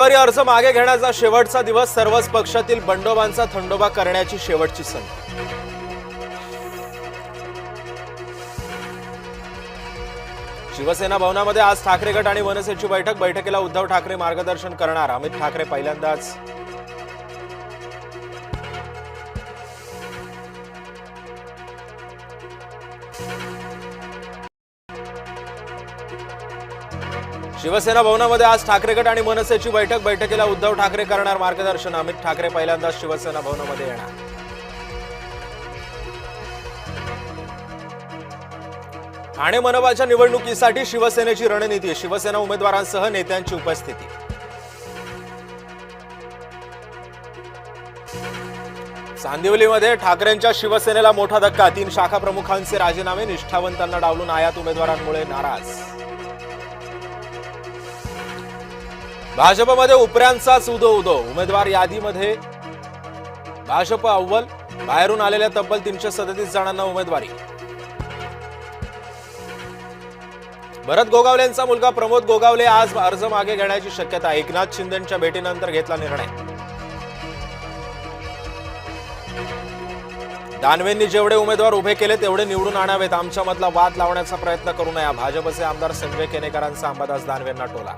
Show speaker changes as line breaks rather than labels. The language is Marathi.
अर्ज मागे घेण्याचा शेवटचा दिवस, सर्वच पक्षातील बंडोबांचा थंडोबा करण्याची शेवटची संधी. शिवसेना भवनामध्ये आज ठाकरे गट आणि मनसेची बैठक. बैठकीला उद्धव ठाकरे मार्गदर्शन करणार. अमित ठाकरे पहिल्यांदाच शिवसेना भवनामध्ये आज ठाकरे गट आणि मनसेची बैठक. बैठकीला उद्धव ठाकरे करणार मार्गदर्शन. अमित ठाकरे पहिल्यांदाच शिवसेना भवनामध्ये येणार. ठाणे मनपाच्या निवडणुकीसाठी शिवसेनेची रणनीती. शिवसेना उमेदवारांसह नेत्यांची उपस्थिती. चांदिवलीमध्ये ठाकरेंच्या शिवसेनेला मोठा धक्का. 3 शाखा प्रमुखांचे राजीनामे. निष्ठावंतांना डावलून आयात उमेदवारांमुळे नाराज. भाजपमध्ये उपऱ्यांचाच उदो उदो. उमेदवार यादीमध्ये भाजप अव्वल. बाहेरून आलेल्या तब्बल 337 जणांना उमेदवारी. भरत गोगावलेंचा मुलगा प्रमोद गोगावले आज अर्ज मागे घेण्याची शक्यता. एकनाथ शिंदेंच्या भेटीनंतर घेतला निर्णय. दानवेंनी जेवढे उमेदवार उभे केले तेवढे निवडून आणावेत. आमच्यामधला वाद लावण्याचा प्रयत्न करू नये. भाजपचे आमदार संजय केनेकरांचा अंबादास दानवेंना टोला.